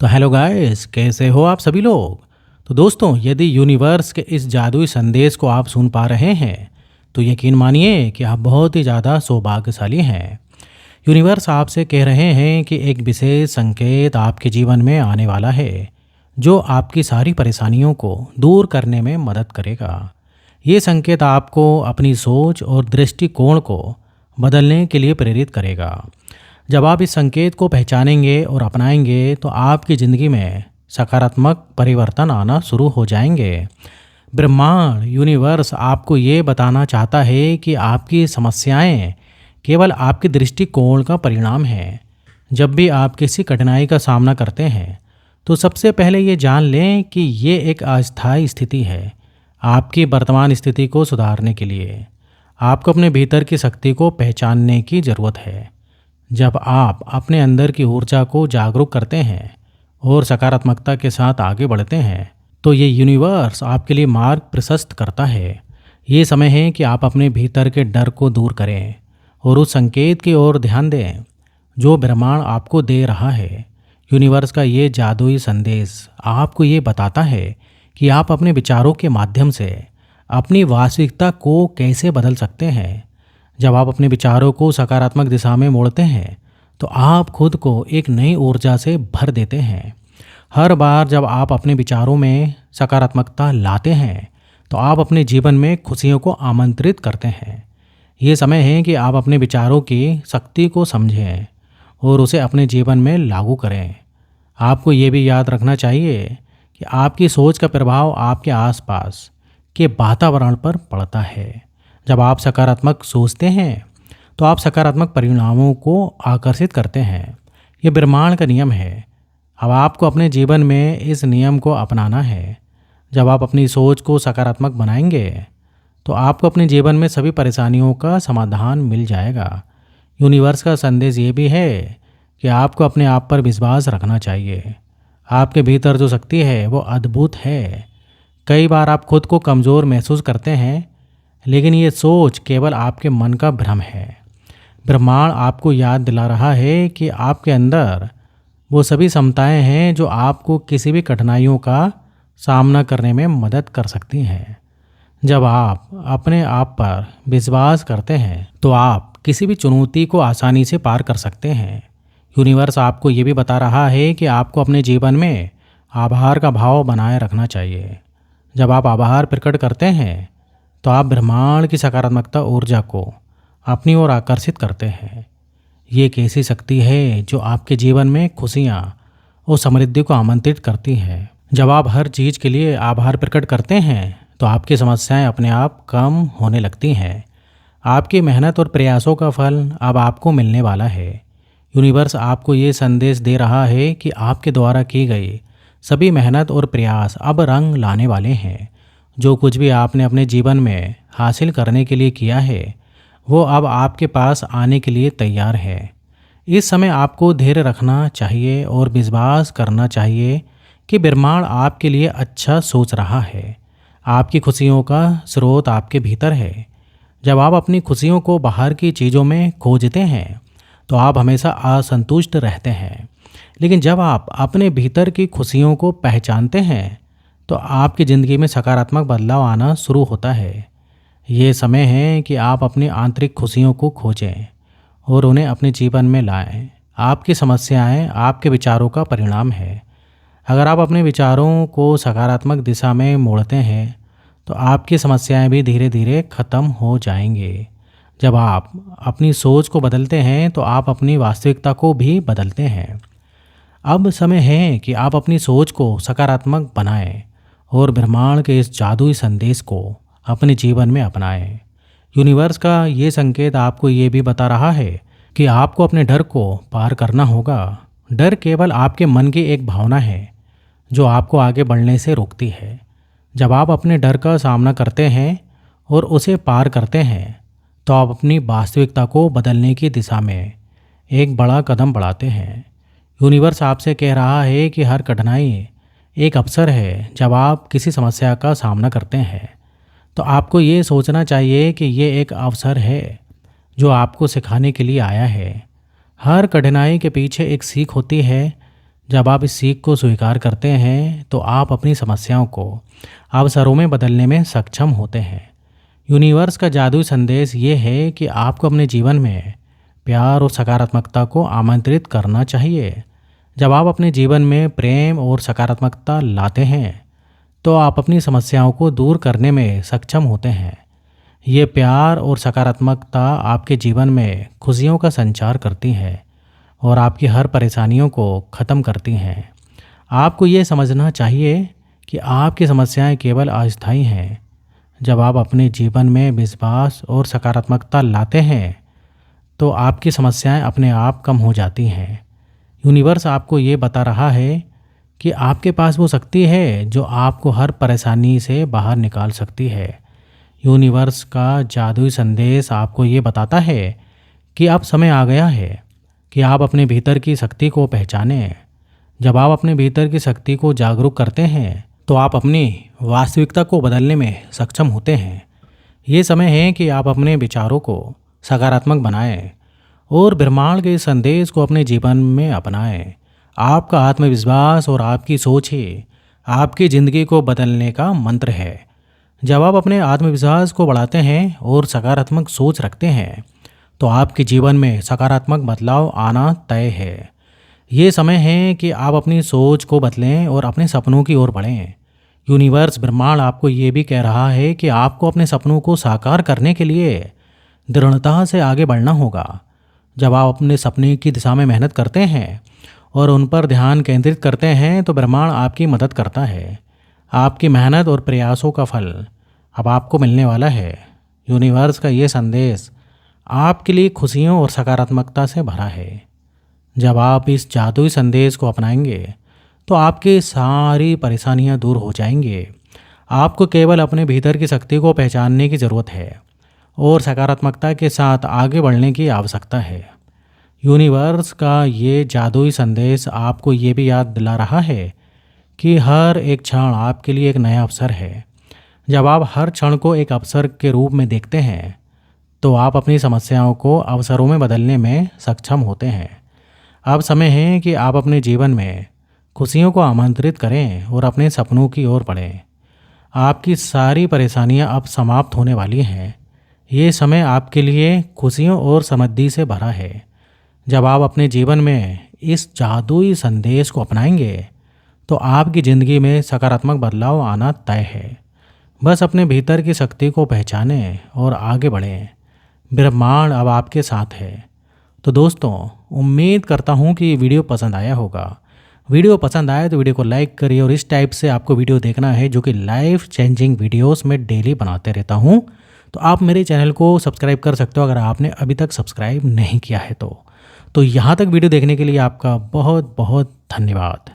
तो hello guys, कैसे हो आप सभी लोग। तो दोस्तों, यदि यूनिवर्स के इस जादुई संदेश को आप सुन पा रहे हैं तो यकीन मानिए कि आप बहुत ही ज़्यादा सौभाग्यशाली हैं। यूनिवर्स आपसे कह रहे हैं कि एक विशेष संकेत आपके जीवन में आने वाला है जो आपकी सारी परेशानियों को दूर करने में मदद करेगा। ये संकेत आपको अपनी सोच और दृष्टिकोण को बदलने के लिए प्रेरित करेगा। जब आप इस संकेत को पहचानेंगे और अपनाएंगे तो आपकी ज़िंदगी में सकारात्मक परिवर्तन आना शुरू हो जाएंगे। ब्रह्मांड यूनिवर्स आपको ये बताना चाहता है कि आपकी समस्याएं केवल आपके दृष्टिकोण का परिणाम है। जब भी आप किसी कठिनाई का सामना करते हैं तो सबसे पहले ये जान लें कि ये एक अस्थायी स्थिति है। आपकी वर्तमान स्थिति को सुधारने के लिए आपको अपने भीतर की शक्ति को पहचानने की ज़रूरत है। जब आप अपने अंदर की ऊर्जा को जागरूक करते हैं और सकारात्मकता के साथ आगे बढ़ते हैं तो ये यूनिवर्स आपके लिए मार्ग प्रशस्त करता है। ये समय है कि आप अपने भीतर के डर को दूर करें और उस संकेत की ओर ध्यान दें जो ब्रह्मांड आपको दे रहा है। यूनिवर्स का ये जादुई संदेश आपको ये बताता है कि आप अपने विचारों के माध्यम से अपनी वास्तविकता को कैसे बदल सकते हैं। जब आप अपने विचारों को सकारात्मक दिशा में मोड़ते हैं तो आप खुद को एक नई ऊर्जा से भर देते हैं। हर बार जब आप अपने विचारों में सकारात्मकता लाते हैं तो आप अपने जीवन में खुशियों को आमंत्रित करते हैं। ये समय है कि आप अपने विचारों की शक्ति को समझें और उसे अपने जीवन में लागू करें। आपको ये भी याद रखना चाहिए कि आपकी सोच का प्रभाव आपके आसपास के वातावरण पर पड़ता है। जब आप सकारात्मक सोचते हैं तो आप सकारात्मक परिणामों को आकर्षित करते हैं। ये ब्रह्मांड का नियम है। अब आपको अपने जीवन में इस नियम को अपनाना है। जब आप अपनी सोच को सकारात्मक बनाएंगे तो आपको अपने जीवन में सभी परेशानियों का समाधान मिल जाएगा। यूनिवर्स का संदेश ये भी है कि आपको अपने आप पर विश्वास रखना चाहिए। आपके भीतर जो शक्ति है वो अद्भुत है। कई बार आप खुद को कमज़ोर महसूस करते हैं लेकिन ये सोच केवल आपके मन का भ्रम है। ब्रह्मांड आपको याद दिला रहा है कि आपके अंदर वो सभी क्षमताएं हैं जो आपको किसी भी कठिनाइयों का सामना करने में मदद कर सकती हैं। जब आप अपने आप पर विश्वास करते हैं तो आप किसी भी चुनौती को आसानी से पार कर सकते हैं। यूनिवर्स आपको ये भी बता रहा है कि आपको अपने जीवन में आभार का भाव बनाए रखना चाहिए। जब आप आभार प्रकट करते हैं तो आप ब्रह्मांड की सकारात्मकता ऊर्जा को अपनी ओर आकर्षित करते हैं। ये एक ऐसी शक्ति है जो आपके जीवन में खुशियाँ और समृद्धि को आमंत्रित करती है। जब आप हर चीज़ के लिए आभार प्रकट करते हैं तो आपकी समस्याएं अपने आप कम होने लगती हैं। आपकी मेहनत और प्रयासों का फल अब आपको मिलने वाला है। यूनिवर्स आपको ये संदेश दे रहा है कि आपके द्वारा की गई सभी मेहनत और प्रयास अब रंग लाने वाले हैं। जो कुछ भी आपने अपने जीवन में हासिल करने के लिए किया है वो अब आपके पास आने के लिए तैयार है। इस समय आपको धैर्य रखना चाहिए और विश्वास करना चाहिए कि ब्रह्मांड आपके लिए अच्छा सोच रहा है। आपकी खुशियों का स्रोत आपके भीतर है। जब आप अपनी खुशियों को बाहर की चीज़ों में खोजते हैं तो आप हमेशा असंतुष्ट रहते हैं। लेकिन जब आप अपने भीतर की खुशियों को पहचानते हैं तो आपकी ज़िंदगी में सकारात्मक बदलाव आना शुरू होता है। ये समय है कि आप अपनी आंतरिक खुशियों को खोजें और उन्हें अपने जीवन में लाएं। आपकी समस्याएं आपके विचारों का परिणाम है। अगर आप अपने विचारों को सकारात्मक दिशा में मोड़ते हैं तो आपकी समस्याएं भी धीरे धीरे ख़त्म हो जाएंगे। जब आप अपनी सोच को बदलते हैं तो आप अपनी वास्तविकता को भी बदलते हैं। अब समय है कि आप अपनी सोच को सकारात्मक बनाएं और ब्रह्मांड के इस जादुई संदेश को अपने जीवन में अपनाएं। यूनिवर्स का ये संकेत आपको ये भी बता रहा है कि आपको अपने डर को पार करना होगा। डर केवल आपके मन की एक भावना है जो आपको आगे बढ़ने से रोकती है। जब आप अपने डर का सामना करते हैं और उसे पार करते हैं तो आप अपनी वास्तविकता को बदलने की दिशा में एक बड़ा कदम बढ़ाते हैं। यूनिवर्स आपसे कह रहा है कि हर कठिनाई एक अवसर है। जब आप किसी समस्या का सामना करते हैं तो आपको ये सोचना चाहिए कि ये एक अवसर है जो आपको सिखाने के लिए आया है। हर कठिनाई के पीछे एक सीख होती है जब आप इस सीख को स्वीकार करते हैं तो आप अपनी समस्याओं को अवसरों में बदलने में सक्षम होते हैं। यूनिवर्स का जादुई संदेश ये है कि आपको अपने जीवन में प्यार और सकारात्मकता को आमंत्रित करना चाहिए। जब आप अपने जीवन में प्रेम और सकारात्मकता लाते हैं तो आप अपनी समस्याओं को दूर करने में सक्षम होते हैं। ये प्यार और सकारात्मकता आपके जीवन में खुशियों का संचार करती है और आपकी हर परेशानियों को ख़त्म करती हैं। आपको ये समझना चाहिए कि आपकी समस्याएं केवल अस्थायी हैं। जब आप अपने जीवन में विश्वास और सकारात्मकता लाते हैं तो आपकी समस्याएं अपने आप कम हो जाती हैं। यूनिवर्स आपको ये बता रहा है कि आपके पास वो शक्ति है जो आपको हर परेशानी से बाहर निकाल सकती है। यूनिवर्स का जादुई संदेश आपको ये बताता है कि अब समय आ गया है कि आप अपने भीतर की शक्ति को पहचानें। जब आप अपने भीतर की शक्ति को जागरूक करते हैं तो आप अपनी वास्तविकता को बदलने में सक्षम होते हैं। ये समय है कि आप अपने विचारों को सकारात्मक बनाएं और ब्रह्मांड के इस संदेश को अपने जीवन में अपनाएं। आपका आत्मविश्वास और आपकी सोच ही आपकी ज़िंदगी को बदलने का मंत्र है। जब आप अपने आत्मविश्वास को बढ़ाते हैं और सकारात्मक सोच रखते हैं तो आपके जीवन में सकारात्मक बदलाव आना तय है। ये समय है कि आप अपनी सोच को बदलें और अपने सपनों की ओर बढ़ें। यूनिवर्स ब्रह्मांड आपको ये भी कह रहा है कि आपको अपने सपनों को साकार करने के लिए दृढ़ता से आगे बढ़ना होगा। जब आप अपने सपने की दिशा में मेहनत करते हैं और उन पर ध्यान केंद्रित करते हैं तो ब्रह्मांड आपकी मदद करता है। आपकी मेहनत और प्रयासों का फल अब आपको मिलने वाला है। यूनिवर्स का ये संदेश आपके लिए खुशियों और सकारात्मकता से भरा है। जब आप इस जादुई संदेश को अपनाएंगे तो आपकी सारी परेशानियां दूर हो जाएंगी। आपको केवल अपने भीतर की शक्ति को पहचानने की ज़रूरत है और सकारात्मकता के साथ आगे बढ़ने की आवश्यकता है। यूनिवर्स का ये जादुई संदेश आपको ये भी याद दिला रहा है कि हर एक क्षण आपके लिए एक नया अवसर है। जब आप हर क्षण को एक अवसर के रूप में देखते हैं तो आप अपनी समस्याओं को अवसरों में बदलने में सक्षम होते हैं। अब समय है कि आप अपने जीवन में खुशियों को आमंत्रित करें और अपने सपनों की ओर बढ़ें। आपकी सारी परेशानियां अब समाप्त होने वाली हैं। ये समय आपके लिए खुशियों और समृद्धि से भरा है। जब आप अपने जीवन में इस जादुई संदेश को अपनाएंगे तो आपकी ज़िंदगी में सकारात्मक बदलाव आना तय है। बस अपने भीतर की शक्ति को पहचानें और आगे बढ़ें। ब्रह्मांड अब आपके साथ है। तो दोस्तों, उम्मीद करता हूँ कि ये वीडियो पसंद आया होगा। वीडियो पसंद आए तो वीडियो को लाइक करिए और इस टाइप से आपको वीडियो देखना है जो कि लाइफ चेंजिंग वीडियोस में डेली बनाते रहता हूँ तो आप मेरे चैनल को सब्सक्राइब कर सकते हो अगर आपने अभी तक सब्सक्राइब नहीं किया है तो यहाँ तक वीडियो देखने के लिए आपका बहुत बहुत धन्यवाद।